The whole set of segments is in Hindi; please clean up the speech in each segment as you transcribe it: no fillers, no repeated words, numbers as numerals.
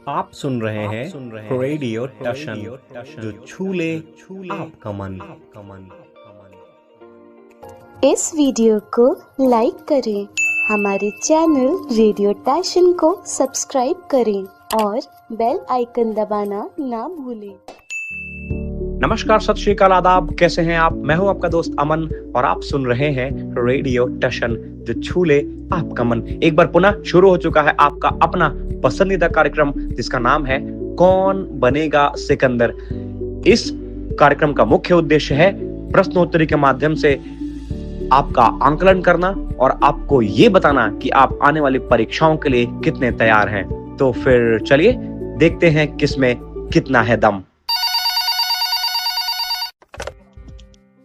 आप सुन रहे हैं रेडियो टशन जो छू ले आपका मन। इस वीडियो को लाइक करें, हमारे चैनल रेडियो टशन को सब्सक्राइब करें और बेल आइकन दबाना ना भूलें। नमस्कार, सत श्री अकाल, आदाब, कैसे हैं आप? मैं हूं आपका दोस्त अमन और आप सुन रहे हैं रेडियो टशन जो छू ले आपका मन। एक बार पुनः शुरू हो चुका है आपका अपना पसंदीदा कार्यक्रम जिसका नाम है कौन बनेगा सिकंदर। इस कार्यक्रम का मुख्य उद्देश्य है प्रश्नोत्तरी के माध्यम से आपका आंकलन करना और आपको ये बताना कि आप आने वाली परीक्षाओं के लिए कितने तैयार हैं। तो फिर चलिए देखते हैं किसमें कितना है दम।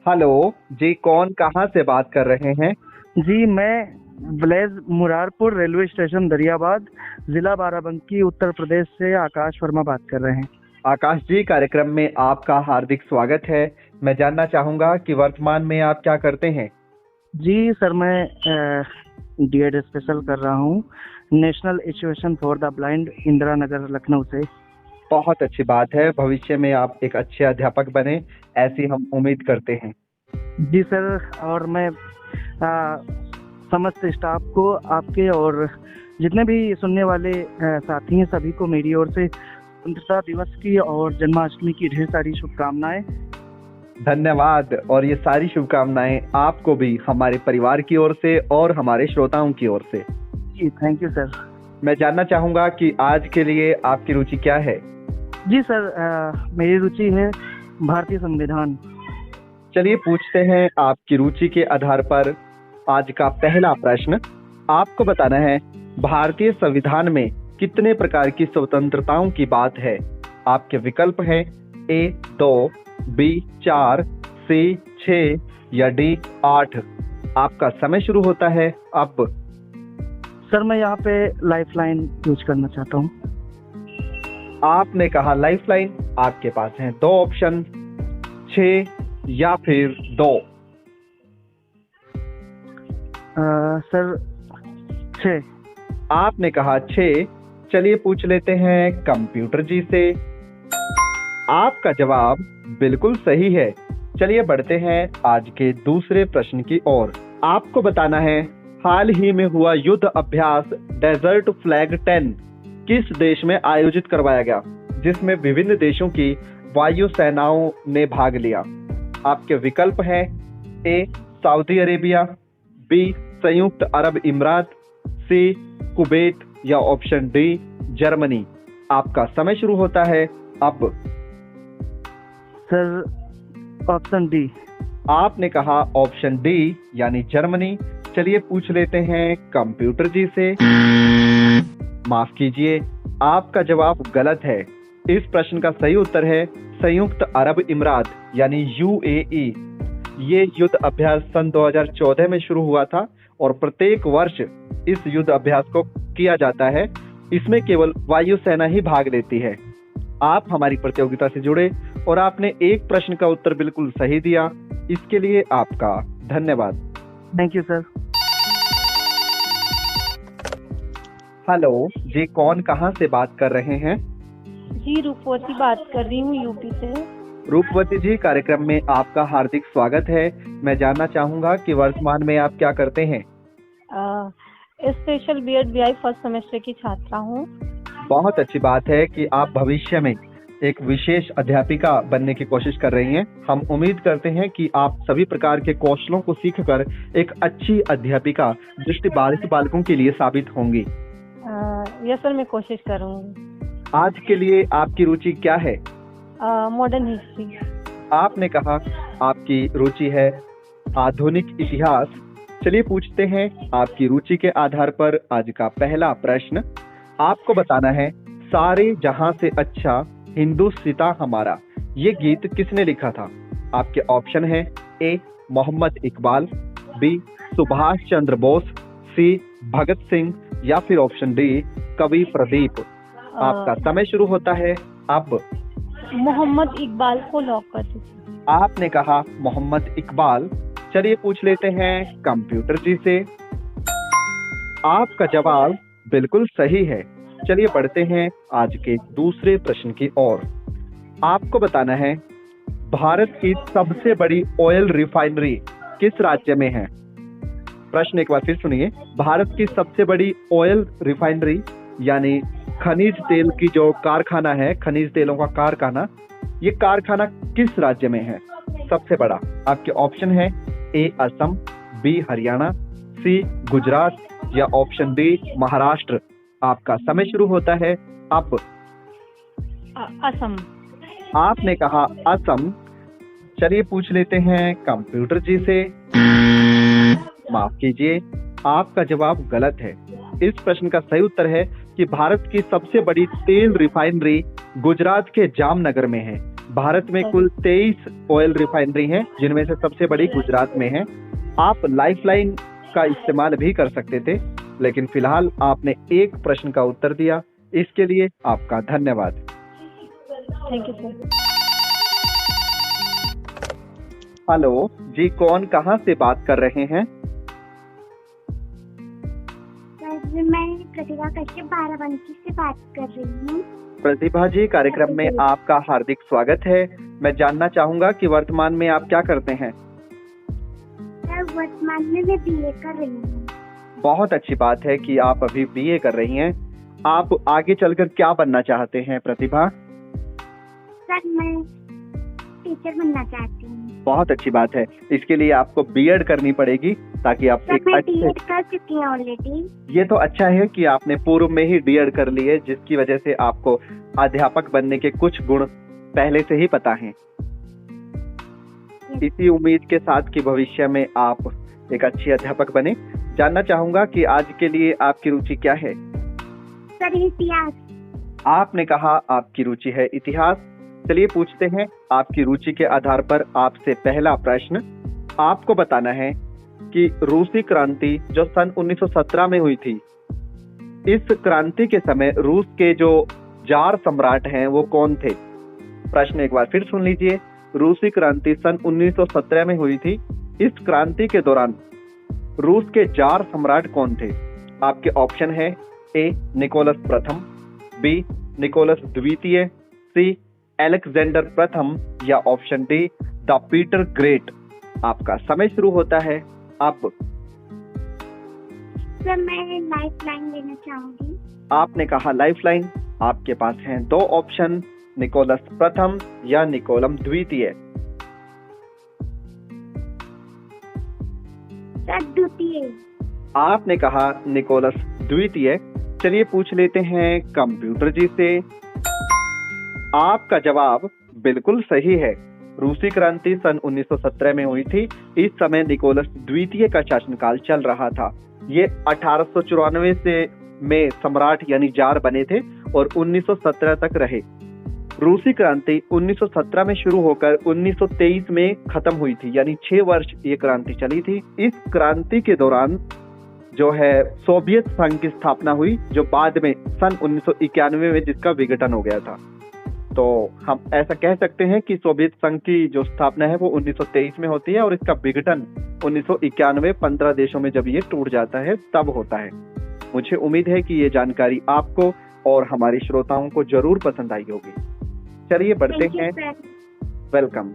हेलो जी, कौन कहाँ से बात कर रहे हैं? जी, मैं ब्लेज मुरारपुर रेलवे स्टेशन दरियाबाद, जिला बाराबंकी, उत्तर प्रदेश से आकाश वर्मा बात कर रहे हैं। आकाश जी, कार्यक्रम में आपका हार्दिक स्वागत है। मैं जानना चाहूँगा कि वर्तमान में आप क्या करते हैं? जी सर, मैं डीएड स्पेशल कर रहा हूँ, national education for the blind, Indira Nagar, Lucknow से। बहुत अच्छी बात है, भविष्य में आप एक अच्छे अध्यापक बने, ऐसी हम उम्मीद करते हैं। जी सर, और मैं समस्त स्टाफ को, आपके और जितने भी सुनने वाले साथी हैं, सभी को मेरी ओर से स्वतंत्रता दिवस की और जन्माष्टमी की ढेर सारी शुभकामनाएं। धन्यवाद, और ये सारी शुभकामनाएं आपको भी हमारे परिवार की ओर से और हमारे श्रोताओं की ओर से। जी थैंक यू सर। मैं जानना चाहूँगा कि आज के लिए आपकी रुचि क्या है? जी सर, मेरी रुचि है भारतीय संविधान। चलिए पूछते हैं आपकी रुचि के आधार पर आज का पहला प्रश्न। आपको बताना है भारतीय संविधान में कितने प्रकार की स्वतंत्रताओं की बात है। आपके विकल्प हैं A 2, B 4, C 6 या D 8। आपका समय शुरू होता है अब। सर, मैं यहाँ पे लाइफलाइन यूज करना चाहता हूँ। आपने कहा लाइफलाइन। आपके पास हैं दो ऑप्शन, 6 या फिर 2। सर 6। आपने कहा 6। चलिए पूछ लेते हैं कंप्यूटर जी से। आपका जवाब बिल्कुल सही है। चलिए बढ़ते हैं आज के दूसरे प्रश्न की ओर। आपको बताना है हाल ही में हुआ युद्ध अभ्यास डेजर्ट फ्लैग 10 किस देश में आयोजित करवाया गया, जिसमें विभिन्न देशों की वायु सेनाओं ने भाग लिया। आपके विकल्प हैं A सऊदी अरेबिया, B संयुक्त अरब इमारात, C कुवैत या ऑप्शन D जर्मनी। आपका समय शुरू होता है अब। Sir option D। आपने कहा ऑप्शन D यानी जर्मनी। चलिए पूछ लेते हैं कंप्यूटर जी से। माफ कीजिए, आपका जवाब गलत है। इस प्रश्न का सही उत्तर है संयुक्त अरब इमारात यानी UAE। ये युद्ध अभ्यास सन 2014 में शुरू हुआ था और प्रत्येक वर्ष इस युद्ध अभ्यास को किया जाता है। इसमें केवल वायु सेना ही भाग लेती है। आप हमारी प्रतियोगिता से जुड़े और आपने एक प्रश्न का उत्तर बिल्कुल सही दिया, इसके लिए आपका धन्यवाद। Thank you sir. हेलो जी, कौन कहाँ से बात कर रहे हैं? जी, रूपवती बात कर रही हूँ, यूपी से। रूपवती जी, कार्यक्रम में आपका हार्दिक स्वागत है। मैं जानना चाहूँगा कि वर्तमान में आप क्या करते हैं? Special BEd BI first semester की छात्रा हूँ। बहुत अच्छी बात है कि आप भविष्य में एक विशेष अध्यापिका बनने की कोशिश कर रही हैं। हम उम्मीद करते हैं कि आप सभी प्रकार के कौशलों को सीखकर एक अच्छी अध्यापिका दृष्टिबाधित बालकों के लिए साबित होंगी। यस सर, मैं कोशिश करूँगी। आज के लिए आपकी रुचि क्या है? Modern history. आपने कहा आपकी रुचि है आधुनिक इतिहास। चलिए पूछते हैं आपकी रुचि के आधार पर आज का पहला प्रश्न। आपको बताना है सारे जहां से अच्छा हिंदुस्तान हमारा, ये गीत किसने लिखा था? आपके ऑप्शन है A Mohammad Iqbal, B Subhash Chandra Bose, C Bhagat Singh या फिर ऑप्शन D कवि प्रदीप। आपका समय शुरू होता है अब। मोहम्मद इकबाल को लॉक कर दीजिए। आपने कहा मोहम्मद इकबाल। चलिए पूछ लेते हैं कंप्यूटर जी से। आपका जवाब बिल्कुल सही है। चलिए बढ़ते हैं आज के दूसरे प्रश्न की ओर। आपको बताना है भारत की सबसे बड़ी ऑयल रिफाइनरी किस राज्य में है। प्रश्न एक बार फिर सुनिए, भारत की सबसे बड़ी ऑयल रिफाइनरी यानी खनिज तेल की जो कारखाना है, खनिज तेलों का कारखाना, ये कारखाना किस राज्य में है सबसे बड़ा। आपके ऑप्शन है ए असम, बी हरियाणा, सी गुजरात या ऑप्शन डी महाराष्ट्र। आपका समय शुरू होता है अब। असम। आपने कहा असम। चलिए पूछ लेते हैं कंप्यूटर जी से। माफ कीजिए, आपका जवाब गलत है। इस प्रश्न का सही उत्तर है कि भारत की सबसे बड़ी तेल रिफाइनरी गुजरात के जामनगर में है। भारत में कुल 23 ऑयल रिफाइनरी हैं, जिनमें से सबसे बड़ी गुजरात में है। आप लाइफलाइन का इस्तेमाल भी कर सकते थे, लेकिन फिलहाल आपने एक प्रश्न का उत्तर दिया, इसके लिए आपका धन्यवाद। Thank you sir. हेलो जी, कौन कहाँ से बात कर रहे हैं। मैं प्रतिभा कश्यप बाराबंकी से बात कर रही हूँ। प्रतिभा जी, कार्यक्रम में आपका हार्दिक स्वागत है। मैं जानना चाहूंगा कि वर्तमान में आप क्या करते हैं। वर्तमान में मैं बीए कर रही हूँ। बहुत अच्छी बात है कि आप अभी बीए कर रही हैं। आप आगे चलकर क्या बनना चाहते हैं प्रतिभा। सर मैं टीचर बनना चाहती हूँ। बहुत अच्छी बात है। इसके लिए आपको बीएड करनी पड़ेगी ताकि आप सर एक मैं अच्छे। बीएड कर चुकी हूँ ऑलरेडी। ये तो अच्छा है कि आपने पूर्व में ही बीएड कर ली है, जिसकी वजह से आपको अध्यापक बनने के कुछ गुण पहले से ही पता हैं। इसी उम्मीद के साथ कि भविष्य में आप एक अच्छी अध्यापक बने। जानना चाहूंगा कि आज के लिए आपकी रुचि क्या है। सर इतिहास। आपने कहा आपकी रुचि है इतिहास। चलिए पूछते हैं आपकी रुचि के आधार पर आपसे पहला प्रश्न। आपको बताना है कि रूसी क्रांति जो सन 1917 में हुई थी, इस क्रांति के समय रूस के जो जार सम्राट हैं वो कौन थे। प्रश्न एक बार फिर सुन लीजिए। रूसी क्रांति सन 1917 में हुई थी। इस क्रांति के दौरान रूस के जार सम्राट कौन थे। आपके ऑप्शन है ए निकोलस प्रथम, बी निकोलस द्वितीय, सी अलेक्जेंडर प्रथम या option D the Peter great. आपका समय शुरू होता है अब। सर मैं लाइफलाइन लेना चाहूंगी। आपने कहा लाइफलाइन। आपके पास हैं दो ऑप्शन, निकोलस प्रथम या निकोलम द्वितीय। सर द्वितीय। आपने कहा निकोलस द्वितीय। चलिए पूछ लेते हैं कंप्यूटर जी से। आपका जवाब बिल्कुल सही है। रूसी क्रांति सन 1917 में हुई थी। इस समय निकोलस द्वितीय का शासनकाल चल रहा था। ये 1894 से में सम्राट यानी जार बने थे और 1917 तक रहे। रूसी क्रांति 1917 में शुरू होकर 1923 में खत्म हुई थी, यानी 6 वर्ष ये क्रांति चली थी। इस क्रांति के दौरान जो है सोवियत संघ की स्थापना हुई, जो बाद में सन 1991 में जिसका विघटन हो गया था। तो हम ऐसा कह सकते हैं कि सोवियत संघ की जो स्थापना है वो 1923 में होती है और इसका विघटन 1991 15 देशों में जब ये टूट जाता है तब होता है। मुझे उम्मीद है कि ये जानकारी आपको और हमारे श्रोताओं को जरूर पसंद आई होगी। चलिए बढ़ते हैं। वेलकम।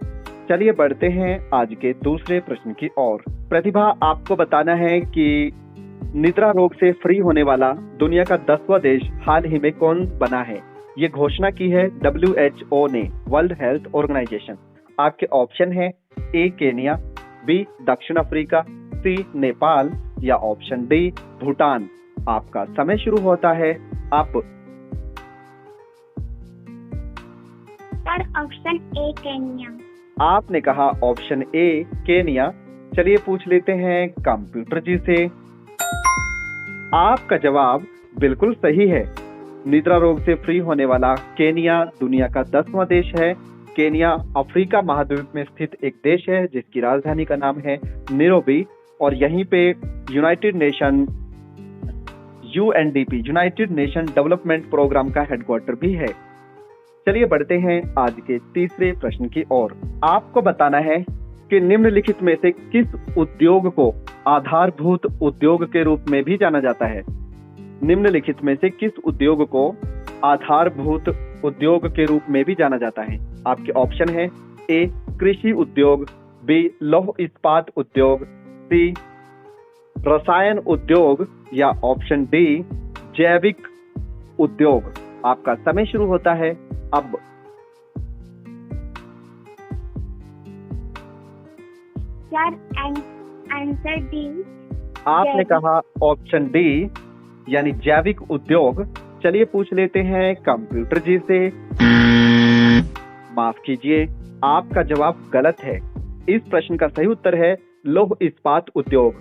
चलिए बढ़ते हैं आज के दूसरे प्रश्न की ओर। प्रतिभा, आपको बताना है कि निद्रा रोग से फ्री होने वाला दुनिया का 10वां देश हाल ही में कौन बना है। ये घोषणा की है WHO ने, वर्ल्ड हेल्थ ऑर्गेनाइजेशन। आपके ऑप्शन है ए केनिया, बी दक्षिण अफ्रीका, सी नेपाल या ऑप्शन डी भूटान। आपका समय शुरू होता है अब। Sir option A Kenya. आपने कहा ऑप्शन ए केनिया। चलिए पूछ लेते हैं कंप्यूटर जी से। आपका जवाब बिल्कुल सही है। निद्रा रोग से फ्री होने वाला केनिया दुनिया का 10वां देश है। केनिया अफ्रीका महाद्वीप में स्थित एक देश है जिसकी राजधानी का नाम है नैरोबी और यहीं पे United Nation UNDP United Nation development programme का हेडक्वार्टर भी है। चलिए बढ़ते हैं आज के तीसरे प्रश्न की ओर। आपको बताना है कि निम्नलिखित में से किस उद्योग को आधारभूत उद्योग के रूप में भी जाना जाता है। निम्नलिखित में से किस उद्योग को आधारभूत उद्योग के रूप में भी जाना जाता है? आपके ऑप्शन है ए कृषि उद्योग, बी लौह इस्पात उद्योग, सी रसायन उद्योग या ऑप्शन डी जैविक उद्योग। आपका समय शुरू होता है अब। Sir answer D. आपने कहा ऑप्शन डी यानी जैविक उद्योग। चलिए पूछ लेते हैं कंप्यूटर जी से। माफ कीजिए, आपका जवाब गलत है। इस प्रश्न का सही उत्तर है लौह इस्पात उद्योग।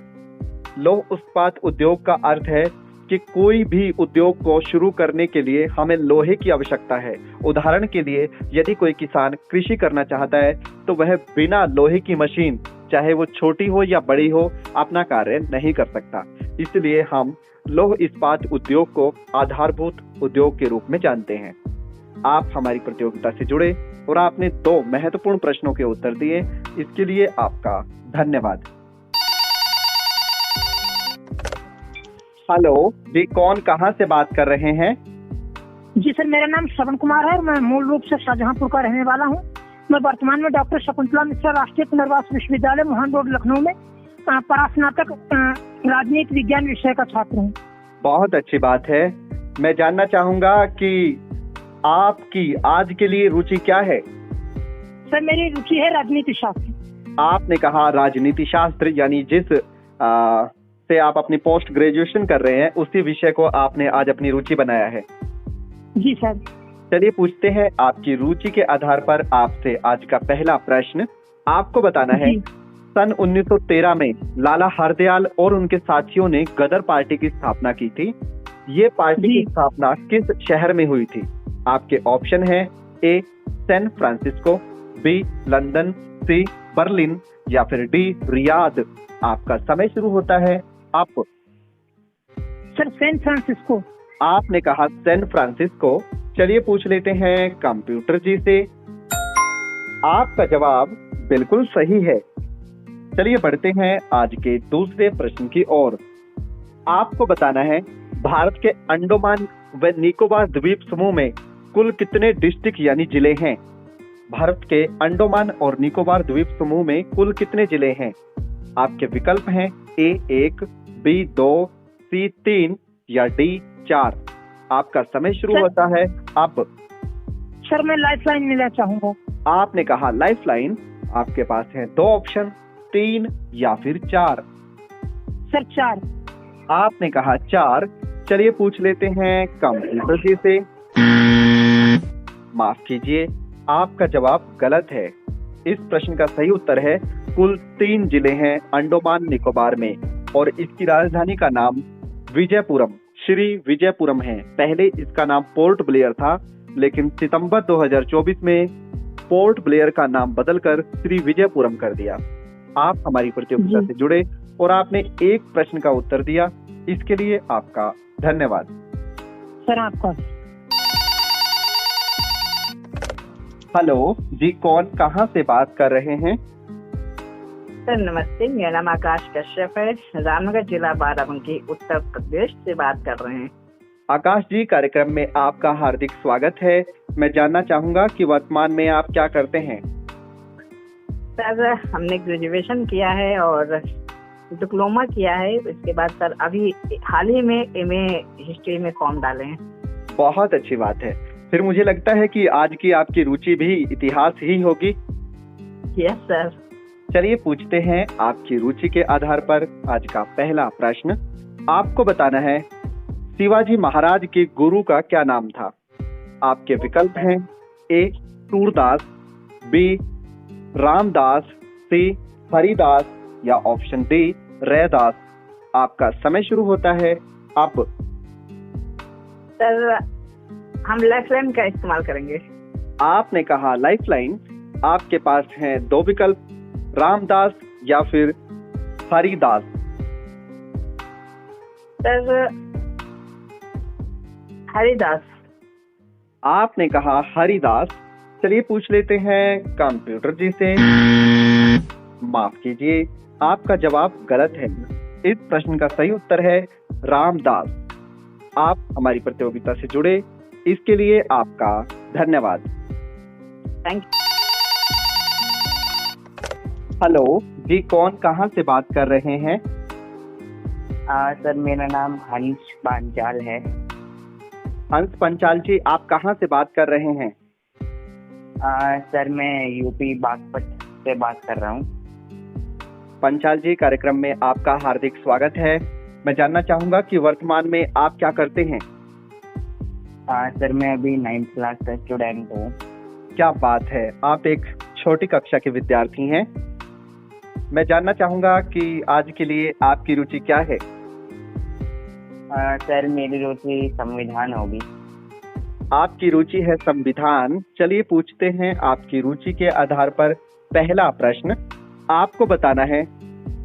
लौह इस्पात उद्योग का अर्थ है कि कोई भी उद्योग को शुरू करने के लिए हमें लोहे की आवश्यकता है। उदाहरण के लिए यदि कोई किसान कृषि करना चाहता है तो वह बिना लोहे की मशीन, चाहे वो छोटी हो या बड़ी हो, अपना कार्य नहीं कर सकता। इसलिए हम लौह इस्पात उद्योग को आधारभूत उद्योग के रूप में जानते हैं। आप हमारी प्रतियोगिता से जुड़े और आपने 2 महत्वपूर्ण प्रश्नों के उत्तर दिए, इसके लिए आपका धन्यवाद। हेलो जी, कौन कहां से बात कर रहे हैं? जी सर, मेरा नाम श्रवण कुमार है। मैं मूल रूप से शाहजहांपुर का रहने वाला हूं। मैं वर्तमान में डॉक्टर शकुंतला मिश्रा राष्ट्रीय पुनर्वास विश्वविद्यालय मोहन रोड लखनऊ में परास्नातक राजनीति विज्ञान विषय का छात्र हूं। बहुत अच्छी बात है। मैं जानना चाहूंगा कि आपकी आज के लिए रुचि क्या है? सर मेरी रुचि है राजनीति शास्त्र। आपने कहा राजनीति शास्त्र, यानी जिस से आप अपनी पोस्ट ग्रेजुएशन कर रहे हैं उसी विषय को आपने आज अपनी रुचि बनाया है। जी सर। चलिए पूछते हैं आपकी रुचि के आधार पर आपसे आज का पहला प्रश्न। आपको बताना है सन 1913 में लाला हरदयाल और उनके साथियों ने गदर पार्टी की स्थापना की थी। ये पार्टी की स्थापना किस शहर में हुई थी? आपके ऑप्शन है A San Francisco, B London, C Berlin या फिर डी रियाद। आपका समय शुरू होता है अब। Sir San Francisco. आपने कहा सैन फ्रांसिस्को। चलिए पूछ लेते हैं कंप्यूटर जी से। आपका जवाब बिल्कुल सही है। चलिए बढ़ते हैं आज के दूसरे प्रश्न की ओर। आपको बताना है भारत के अंडमान व निकोबार द्वीप समूह में कुल कितने डिस्ट्रिक्ट यानी जिले हैं? भारत के अंडमान और निकोबार द्वीप समूह में कुल कितने जिले हैं? आपके विकल्प हैं ए 1, बी 2, सी 3 या डी 4। आपका समय शुरू होता है अब। सर मैं लाइफलाइन मिलना चाहूंगा। आपने कहा लाइफलाइन। आपके पास है 2 ऑप्शन, 3 या फिर 4। सर 4। आपने कहा 4। चलिए पूछ लेते हैं कंप्यूटर जी से। माफ कीजिए, आपका जवाब गलत है। इस प्रश्न का सही उत्तर है कुल 3 जिले हैं अंडमान निकोबार में और इसकी राजधानी का नाम विजयपुरम, श्री विजयपुरम है। पहले इसका नाम पोर्ट ब्लेयर था, लेकिन सितंबर 2024 में पोर्ट ब्लेयर का नाम बदलकर श्री विजयपुरम कर दिया। आप हमारी प्रतियोगिता से जुड़े और आपने एक प्रश्न का उत्तर दिया, इसके लिए आपका धन्यवाद। सर आपका। हेलो जी, कौन कहां से बात कर रहे हैं? सर नमस्ते, मेरा नाम आकाश कश्यप है। रामनगर जिला बाराबंकी उत्तर प्रदेश से बात कर रहे हैं। आकाश जी, कार्यक्रम में आपका हार्दिक स्वागत है। मैं जानना चाहूंगा कि वर्तमान में आप क्या करते हैं? सर हमने ग्रेजुएशन किया है और डिप्लोमा किया है। इसके बाद सर अभी हाल ही में एमए हिस्ट्री में फॉर्म डाले हैं। बहुत अच्छी बात है। फिर मुझे लगता है कि आज की आपकी रुचि भी इतिहास ही होगी। Yes sir. चलिए पूछते हैं आपकी रुचि के आधार पर आज का पहला प्रश्न। आपको बताना है शिवाजी महाराज के गुरु का क्या नाम था? आपके विकल्प हैं ए सूरदास, बी रामदास, सी हरिदास या ऑप्शन डी रैदास। आपका समय शुरू होता है अब। सर हम लाइफलाइन का इस्तेमाल करेंगे। आपने कहा लाइफलाइन। आपके पास हैं 2 विकल्प, रामदास या फिर हरिदास। सर हरिदास। आपने कहा हरिदास। चलिए पूछ लेते हैं कंप्यूटर जी से। माफ कीजिए, आपका जवाब गलत है। इस प्रश्न का सही उत्तर है रामदास। आप हमारी प्रतियोगिता से जुड़े, इसके लिए आपका धन्यवाद। थैंक हेलो जी, कौन कहाँ से बात कर रहे हैं? सर मेरा नाम हंस पांचाल है। हंस पंचाल जी, आप कहाँ से बात कर रहे हैं? सर मैं यूपी बागपत से बात कर रहा हूँ। पंचाल जी, कार्यक्रम में आपका हार्दिक स्वागत है। मैं जानना चाहूंगा कि वर्तमान में आप क्या करते हैं? सर मैं अभी 9th क्लास का स्टूडेंट हूँ। क्या बात है, आप एक छोटी कक्षा के विद्यार्थी हैं। मैं जानना चाहूंगा कि आज के लिए आपकी रुचि क्या है? सर मेरी रुचि संविधान होगी। आपकी रुचि है संविधान। चलिए पूछते हैं आपकी रुचि के आधार पर पहला प्रश्न। आपको बताना है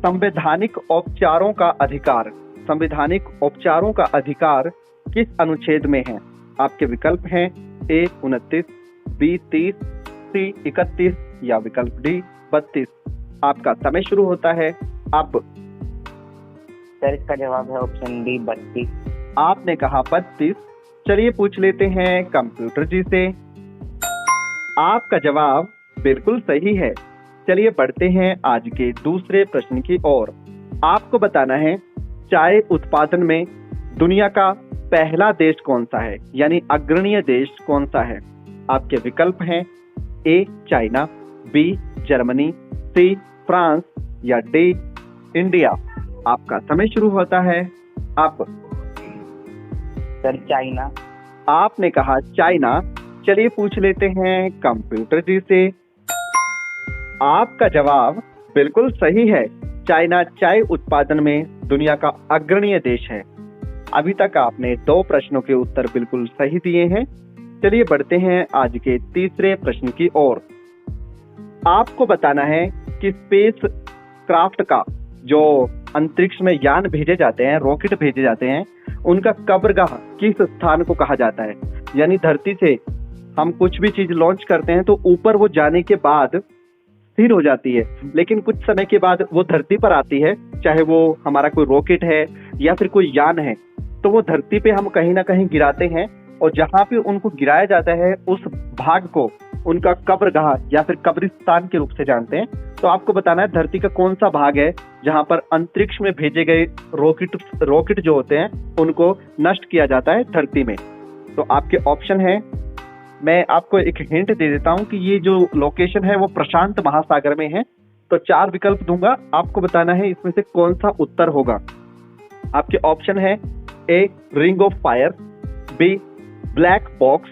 संवैधानिक औपचारों का अधिकार। संवैधानिक औपचारों का अधिकार किस अनुच्छेद में है? आपके विकल्प हैं ए 29, बी 30, सी 31 या विकल्प डी 32। आपका समय शुरू होता है अब। सर इसका जवाब है ऑप्शन डी 32। आपने कहा 32। चलिए पूछ लेते हैं कंप्यूटर जी से। आपका जवाब बिल्कुल सही है। चलिए बढ़ते हैं आज के दूसरे प्रश्न की ओर। आपको बताना है चाय उत्पादन में दुनिया का पहला देश कौन सा है, यानी अग्रणीय देश कौन सा है? आपके विकल्प हैं A China, B Germany, C France या डी इंडिया। आपका समय शुरू होता है अब। Sir China. आपने कहा चाइना। चलिए पूछ लेते हैं कंप्यूटर जी से। आपका जवाब बिल्कुल सही है। चाइना चाय उत्पादन में दुनिया का अग्रणीय देश है। अभी तक आपने 2 प्रश्नों के उत्तर बिल्कुल सही दिए हैं। चलिए बढ़ते हैं आज के तीसरे प्रश्न की ओर। आपको बताना है कि स्पेस क्राफ्ट का जो अंतरिक्ष में यान भेजे जाते हैं, रॉकेट भेजे जाते हैं, उनका कब्रगाह किस स्थान को कहा जाता है? यानी धरती से हम कुछ भी चीज लॉन्च करते हैं तो ऊपर वो जाने के बाद स्थिर हो जाती है, लेकिन कुछ समय के बाद वो धरती पर आती है, चाहे वो हमारा कोई रॉकेट है या फिर कोई यान है, तो वो धरती पे हम कहीं ना कहीं गिराते हैं और जहां पे उनको गिराया जाता है उस भाग को उनका कब्रगाह या फिर कब्रिस्तान के रूप से जानते हैं। तो आपको बताना है धरती का कौन सा भाग है जहां पर अंतरिक्ष में भेजे गए रॉकेट जो होते हैं उनको नष्ट किया जाता है धरती में। तो आपके ऑप्शन है, मैं आपको एक हिंट दे देता हूं कि ये जो लोकेशन है वो प्रशांत महासागर में है। तो 4 विकल्प दूंगा, आपको बताना है इसमें से कौन सा उत्तर होगा। आपके ऑप्शन है A ring of fire, B black box,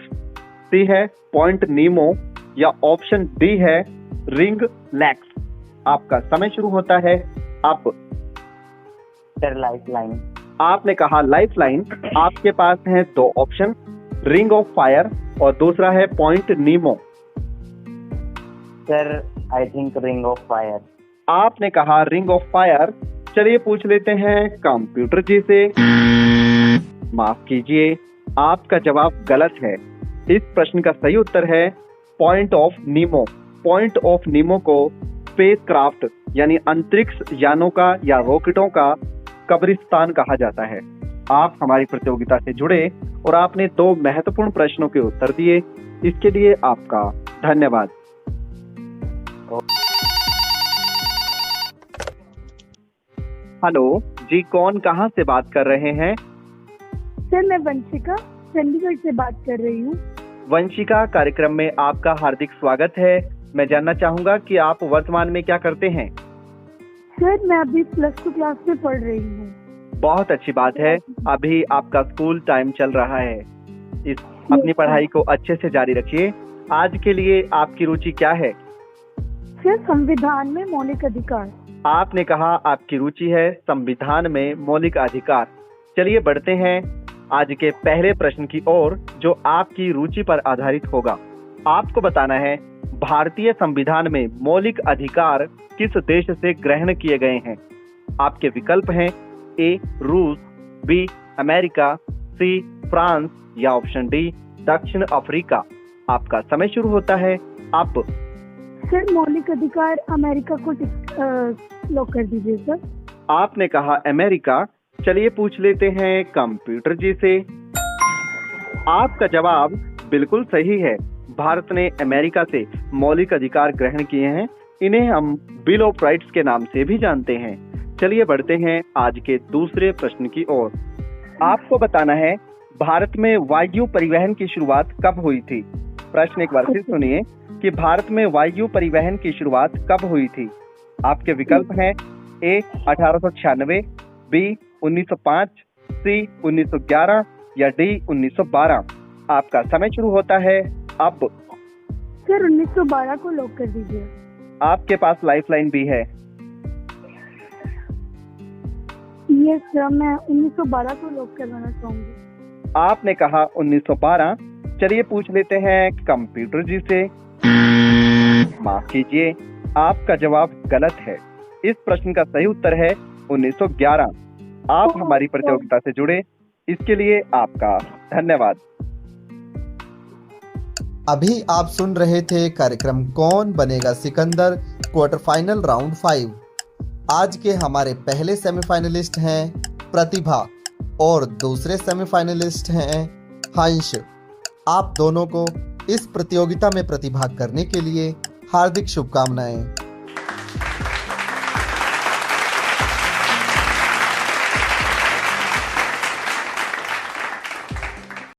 C है पॉइंट नीमो या ऑप्शन डी है रिंग लैक्स। आपका समय शुरू होता है अब। Sir lifeline. आपने कहा लाइफलाइन। आपके पास है 2 ऑप्शन, रिंग ऑफ फायर और दूसरा है point Nemo. Sir I think ring of fire. आपने कहा रिंग ऑफ फायर। चलिए पूछ लेते हैं कंप्यूटर जी से। माफ कीजिए, आपका जवाब गलत है। इस प्रश्न का सही उत्तर है point of Nemo. Point of Nemo को स्पेस क्राफ्ट यानी अंतरिक्ष यानों का या रॉकेटों का कब्रिस्तान कहा जाता है। आप हमारी प्रतियोगिता से जुड़े और आपने 2 महत्वपूर्ण प्रश्नों के उत्तर दिए, इसके लिए आपका धन्यवाद। हेलो जी, कौन कहाँ से बात कर रहे हैं? सर मैं वंशिका चंडीगढ़ से बात कर रही हूँ। वंशिका, कार्यक्रम में आपका हार्दिक स्वागत है। मैं जानना चाहूंगा कि आप वर्तमान में क्या करते हैं? सर मैं अभी +2 क्लास में पढ़ रही हूँ। बहुत अच्छी बात है। अभी आपका स्कूल टाइम चल रहा है। अपनी पढ़ाई को अच्छे से जारी रखिए। आज के लिए आपकी रुचि क्या है? सर संविधान में मौलिक अधिकार। आपने कहा आपकी रुचि है संविधान में मौलिक अधिकार। चलिए बढ़ते हैं आज के पहले प्रश्न की ओर, जो आपकी रुचि पर आधारित होगा। आपको बताना है भारतीय संविधान में मौलिक अधिकार किस देश से ग्रहण किए गए हैं? आपके विकल्प हैं ए रूस, बी अमेरिका, सी फ्रांस या ऑप्शन डी दक्षिण अफ्रीका। आपका समय शुरू होता है अब। सर मौलिक अधिकार अमेरिका को लॉक कर दीजिए सर। आपने कहा अमेरिका। चलिए पूछ लेते हैं कंप्यूटर जी से। आपका जवाब बिल्कुल सही है। भारत ने अमेरिका से मौलिक अधिकार ग्रहण किए हैं। इन्हें हम बिल ऑफ राइट्स के नाम से भी जानते हैं। चलिए बढ़ते हैं आज के दूसरे प्रश्न की ओर। आपको बताना है भारत में वायु परिवहन की शुरुआत कब हुई थी। प्रश्न एक बार फिर सुनिए कि भारत में वायु परिवहन की शुरुआत कब हुई थी। आपके विकल्प हैं ए 1896, बी 1905, सी 1911 या डी 1912। आपका समय शुरू होता है अब। सर 1912 को लॉक कर दीजिए। आपके पास लाइफलाइन भी है। यस सर, मैं 1912 को लॉक करवाना चाहूंगी। आपने कहा 1912। चलिए पूछ लेते हैं कंप्यूटर जी से। माफ कीजिए, आपका जवाब गलत है। इस प्रश्न का सही उत्तर है 1911। आप हमारी प्रतियोगिता से जुड़े, इसके लिए आपका धन्यवाद। अभी आप सुन रहे थे कार्यक्रम कौन बनेगा सिकंदर क्वार्टर फाइनल राउंड 5। आज के हमारे पहले सेमीफाइनलिस्ट हैं प्रतिभा और दूसरे सेमीफाइनलिस्ट हैं हंस। आप दोनों को इस प्रतियोगिता में प्रतिभाग करने के लिए हार्दिक शुभकामनाएं।